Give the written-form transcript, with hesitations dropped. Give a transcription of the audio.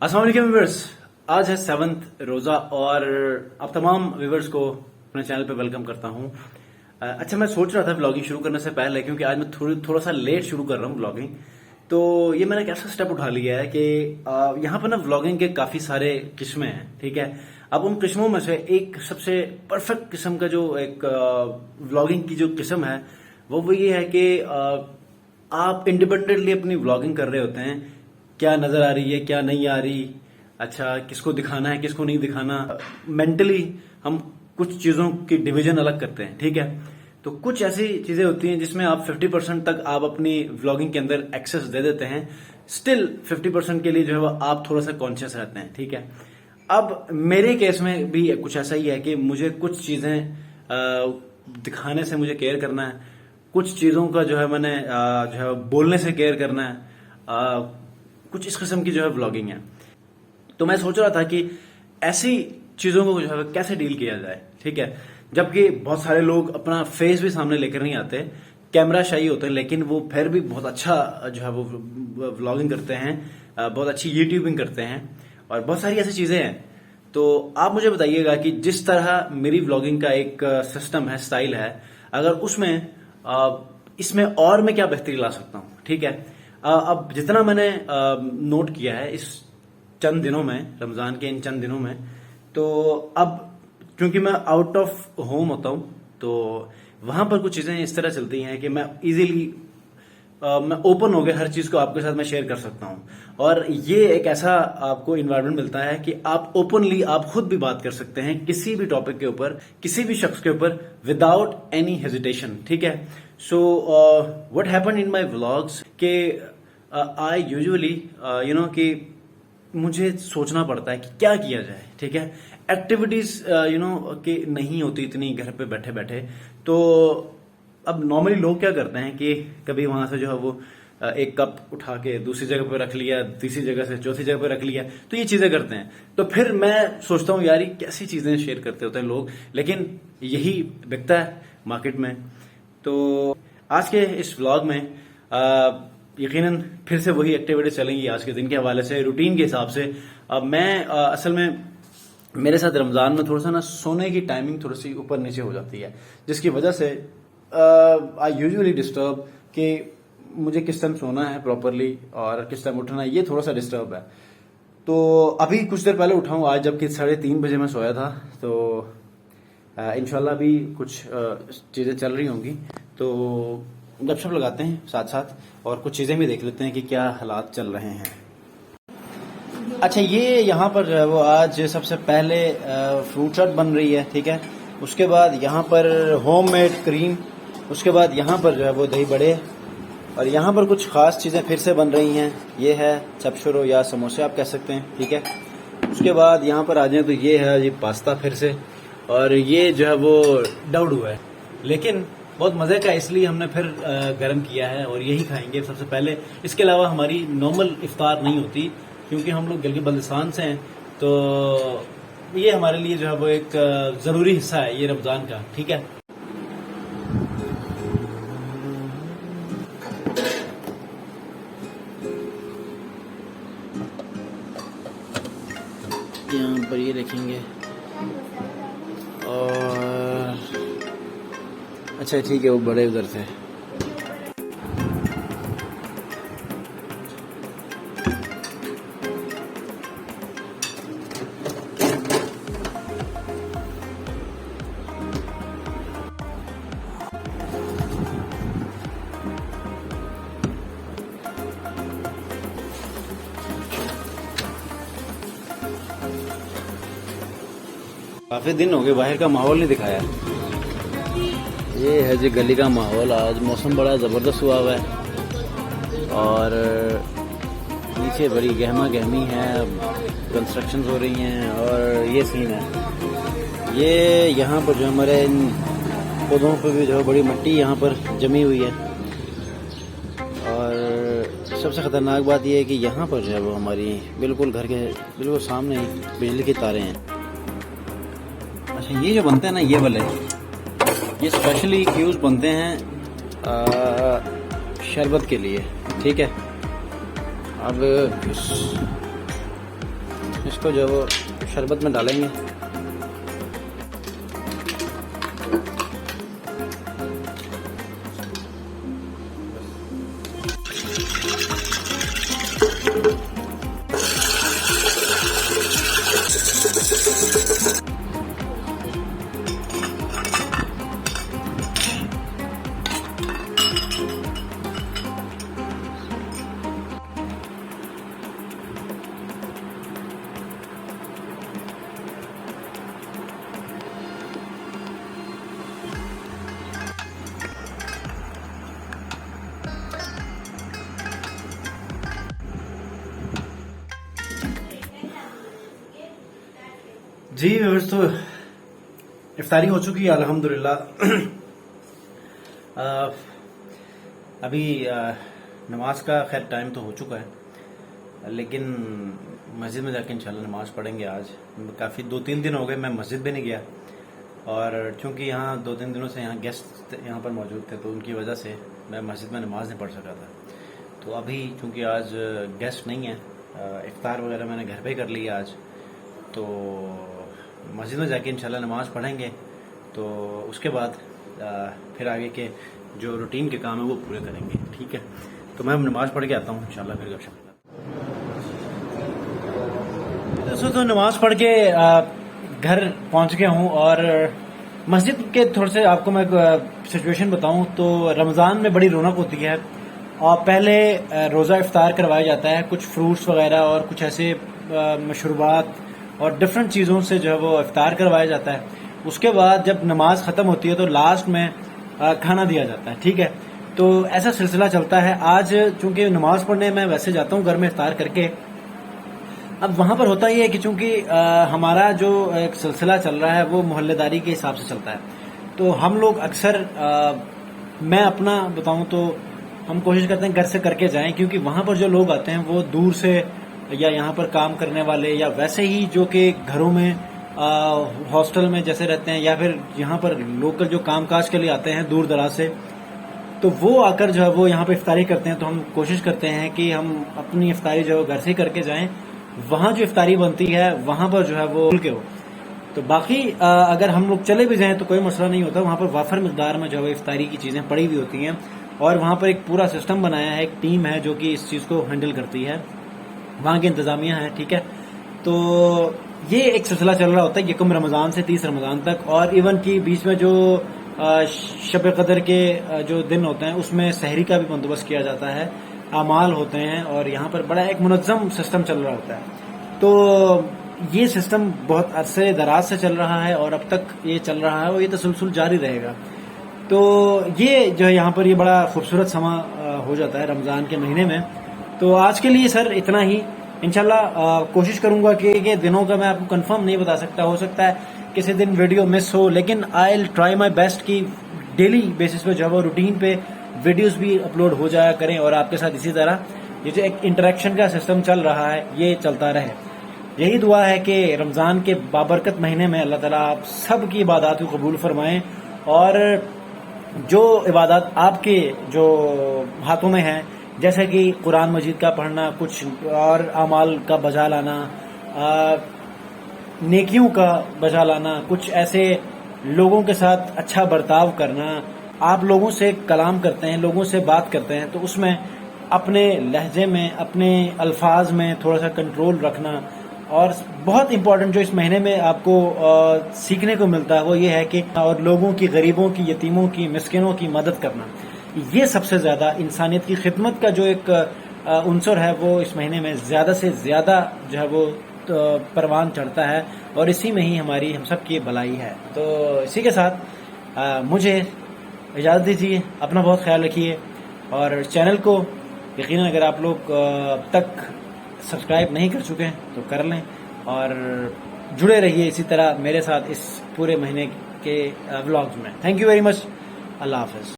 अस्सलाम वालेकुम व्यूअर्स। आज है 7th रोजा और आप तमाम व्यूअर्स को अपने चैनल पे वेलकम करता हूं। अच्छा, मैं सोच रहा था व्लॉगिंग शुरू करने से पहले, क्योंकि आज मैं थोड़ा सा लेट शुरू कर रहा हूं व्लॉगिंग, तो ये मैंने एक ऐसा स्टेप उठा लिया है कि यहाँ पर ना व्लॉगिंग के काफी सारे किस्में हैं, ठीक है। अब उन किस्मों में से एक सबसे परफेक्ट किस्म का जो एक व्लॉगिंग की जो किस्म है वो ये है कि आप इंडिपेंडेंटली अपनी व्लॉगिंग कर रहे होते हैं, क्या नजर आ रही है क्या नहीं आ रही, अच्छा किसको दिखाना है किसको नहीं दिखाना। मेंटली हम कुछ चीजों की डिवीजन अलग करते हैं, ठीक है। तो कुछ ऐसी चीजें होती हैं जिसमें आप 50% तक आप अपनी व्लॉगिंग के अंदर एक्सेस दे देते हैं, स्टिल 50% के लिए जो है वो आप थोड़ा सा कॉन्शियस रहते हैं, ठीक है। अब मेरे केस में भी कुछ ऐसा ही है कि मुझे कुछ चीजें दिखाने से मुझे केयर करना है, कुछ चीजों का जो है मैंने जो है बोलने से केयर करना है, कुछ इस किस्म की जो है व्लॉगिंग है। तो मैं सोच रहा था कि ऐसी चीजों को जो है कैसे डील किया जाए, ठीक है। जबकि बहुत सारे लोग अपना फेस भी सामने लेकर नहीं आते, कैमरा शाई होते हैं, लेकिन वो फिर भी बहुत अच्छा जो है वो व्लॉगिंग करते हैं, बहुत अच्छी यूट्यूबिंग करते हैं और बहुत सारी ऐसी चीजें हैं। तो आप मुझे बताइएगा कि जिस तरह मेरी व्लॉगिंग का एक सिस्टम है, स्टाइल है, अगर उसमें इसमें और मैं क्या बेहतरी ला सकता हूं, ठीक है। अब जितना मैंने नोट किया है इस चंद दिनों में, रमजान के इन चंद दिनों में, तो अब क्योंकि मैं आउट ऑफ होम होता हूं तो वहां पर कुछ चीजें इस तरह चलती हैं कि मैं इजीली मैं ओपन हो गया, हर चीज को आपके साथ मैं शेयर कर सकता हूं। और ये एक ऐसा आपको इन्वायरमेंट मिलता है कि आप ओपनली आप खुद भी बात कर सकते हैं किसी भी टॉपिक के ऊपर, किसी भी शख्स के ऊपर, विदाउट एनी हेजिटेशन, ठीक है। So what happened in my vlogs के आई यूजुअली कि मुझे सोचना पड़ता है कि क्या किया जाए, ठीक है। एक्टिविटीज कि नहीं होती इतनी घर पे बैठे बैठे, तो अब नॉर्मली लोग क्या करते हैं कि कभी वहां से जो है वो एक कप उठा के दूसरी जगह पे रख लिया, तीसरी जगह से चौथी जगह पे रख लिया, तो ये चीजें करते हैं। तो फिर मैं सोचता हूँ यार ये कैसी चीजें शेयर करते होते हैं लोग, लेकिन यही बिकता है मार्केट में। तो आज के इस व्लॉग में यकीनन फिर से वही एक्टिविटी चलेंगी आज के दिन के हवाले से, रूटीन के हिसाब से। अब मैं असल में मेरे साथ रमजान में थोड़ा सा ना सोने की टाइमिंग थोड़ी सी ऊपर नीचे हो जाती है, जिसकी वजह से आई यूजुअली डिस्टर्ब कि मुझे किस टाइम सोना है प्रॉपरली और किस टाइम उठना है, ये थोड़ा सा डिस्टर्ब है। तो अभी कुछ देर पहले उठा हूँ आज, जबकि 3:30 बजे मैं सोया था। तो इंशाल्लाह भी कुछ चीजें चल रही होंगी, तो गपशप लगाते हैं साथ साथ और कुछ चीजें भी देख लेते हैं कि क्या हालात चल रहे हैं। अच्छा, ये यहाँ पर जो है वो आज सबसे पहले फ्रूट चाट बन रही है, ठीक है। उसके बाद यहाँ पर होममेड क्रीम, उसके बाद यहाँ पर जो है वो दही बड़े, और यहाँ पर कुछ खास चीजें फिर से बन रही हैं। ये है चपशुरो या समोसे आप कह सकते हैं, ठीक है। उसके बाद यहाँ पर आ जाए तो ये है ये पास्ता फिर से, और ये जो है वो डाउडू है, लेकिन बहुत मजे का, इसलिए हमने फिर गर्म किया है और यही खाएंगे सबसे पहले। इसके अलावा हमारी नॉर्मल इफ्तार नहीं होती, क्योंकि हम लोग गिलगित बल्तिस्तान से हैं, तो ये हमारे लिए जो है वो एक जरूरी हिस्सा है ये रमजान का, ठीक है। यहाँ पर ये देखेंगे, और अच्छा ठीक है, वो बड़े उधर से। काफी दिन हो गए बाहर का माहौल नहीं दिखाया। ये है जी गली का माहौल, आज मौसम बड़ा जबरदस्त हुआ है और नीचे बड़ी गहमा गहमी है, कंस्ट्रक्शन हो रही हैं और ये सीन है। ये यहाँ पर जो हमारे इन पौधों पर भी जो बड़ी मिट्टी यहाँ पर जमी हुई है, और सबसे खतरनाक बात यह है कि यहाँ पर जो है वो हमारी बिल्कुल घर के बिल्कुल सामने ही बिजली की तारें हैं। अच्छा, ये जो बनते हैं ना ये वाले, ये स्पेशली क्यूज बनते हैं शरबत के लिए, ठीक है। अब इसको जो है वो शरबत में डालेंगे। जी व्यूअर्स, तो इफ्तारी हो चुकी है अल्हम्दुलिल्लाह। अभी नमाज का खैर टाइम तो हो चुका है, लेकिन मस्जिद में जाके इंशाल्लाह नमाज पढ़ेंगे आज। काफ़ी 2-3 दिन हो गए मैं मस्जिद भी नहीं गया, और चूंकि यहाँ 2-3 दिनों से यहाँ गेस्ट यहाँ पर मौजूद थे तो उनकी वजह से मैं मस्जिद में नमाज नहीं पढ़ सका था। तो अभी चूंकि आज गेस्ट नहीं है, इफ्तार वगैरह मैंने घर पे कर लिया आज, तो मस्जिद में जाके इंशाल्लाह नमाज पढ़ेंगे। तो उसके बाद फिर आगे के जो रूटीन के काम है वो पूरे करेंगे। ठीक है, तो मैं नमाज पढ़ के आता हूँ इंशाल्लाह, फिर गपशप। तो नमाज पढ़ के घर पहुंच गया हूँ, और मस्जिद के थोड़े से आपको मैं सिचुएशन बताऊं तो रमज़ान में बड़ी रौनक होती है। और पहले रोज़ा इफ्तार करवाया जाता है, कुछ फ्रूट्स वगैरह और कुछ ऐसे मशरूबात और डिफरेंट चीज़ों से जो है वो इफ्तार करवाया जाता है। उसके बाद जब नमाज ख़त्म होती है तो लास्ट में खाना दिया जाता है। ठीक है, तो ऐसा सिलसिला चलता है। आज चूंकि नमाज पढ़ने मैं वैसे जाता हूँ घर में इफ्तार करके, अब वहां पर होता ही है कि चूंकि हमारा जो एक सिलसिला चल रहा है वो मोहल्लेदारी के हिसाब से चलता है। तो हम लोग अक्सर मैं अपना बताऊं तो हम कोशिश करते हैं घर से करके जाएं, क्योंकि वहां पर जो लोग आते हैं वो दूर से या यहाँ पर काम करने वाले या वैसे ही जो कि घरों में हॉस्टल में जैसे रहते हैं, या फिर यहाँ पर लोकल जो कामकाज के लिए आते हैं दूर दराज से, तो वो आकर जो है वो यहाँ पे इफ्तारी करते हैं। तो हम कोशिश करते हैं कि हम अपनी इफ्तारी जो है घर से करके जाएं, वहां जो इफ्तारी बनती है वहां पर जो है वो खुल के हो। तो बाकी अगर हम लोग चले भी जाएं तो कोई मसला नहीं होता, वहां पर वाफर मिकदार में जो है इफ्तारी की चीजें पड़ी हुई होती हैं, और वहां पर एक पूरा सिस्टम बनाया है, एक टीम है जो कि इस चीज को हैंडल करती है, वहां की इंतजामिया है। ठीक है, तो ये एक सिलसिला चल रहा होता है यकम रमजान से 30 रमजान तक, और इवन की बीच में जो शब कदर के जो दिन होते हैं उसमें सहरी का भी बंदोबस्त किया जाता है, अमाल होते हैं, और यहाँ पर बड़ा एक मुनज़्ज़म सिस्टम चल रहा होता है। तो ये सिस्टम बहुत अरसे दराज से चल रहा है और अब तक ये चल रहा है और ये तसलसल जारी रहेगा। तो ये जो है यहाँ पर ये बड़ा खूबसूरत समा हो जाता है रमज़ान के महीने में। तो आज के लिए सर इतना ही। इंशाल्लाह कोशिश करूंगा कि ये दिनों का मैं आपको कंफर्म नहीं बता सकता, हो सकता है किसी दिन वीडियो मिस हो, लेकिन I will try my best कि डेली बेसिस पे जो है रूटीन पे वीडियोस भी अपलोड हो जाया करें, और आपके साथ इसी तरह ये जो एक इंटरेक्शन का सिस्टम चल रहा है ये चलता रहे। यही दुआ है कि रमज़ान के बाबरकत महीने में अल्लाह ताला आप सब की इबादत को कबूल फरमाएं, और जो इबादत आपके जो हाथों में है, जैसे कि कुरान मजीद का पढ़ना, कुछ और अमाल का बजा लाना, नेकियों का बजा लाना, कुछ ऐसे लोगों के साथ अच्छा बर्ताव करना, आप लोगों से कलाम करते हैं, लोगों से बात करते हैं, तो उसमें अपने लहजे में, अपने अल्फाज में थोड़ा सा कंट्रोल रखना। और बहुत इम्पोर्टेंट जो इस महीने में आपको सीखने को मिलता है वो ये है कि और लोगों की, गरीबों की, यतीमों की, मिस्किनों की मदद करना, ये सबसे ज्यादा इंसानियत की खिदमत का जो एक उनसर है वो इस महीने में ज्यादा से ज्यादा जो है वो परवान चढ़ता है, और इसी में ही हमारी हम सब की भलाई है। तो इसी के साथ मुझे इजाज़त दीजिए, अपना बहुत ख्याल रखिए, और चैनल को यकीनन अगर आप लोग अब तक सब्सक्राइब नहीं कर चुके हैं तो कर लें, और जुड़े रहिए इसी तरह मेरे साथ इस पूरे महीने के व्लॉग्स में। Thank you very much. अल्लाह हाफ़िज़।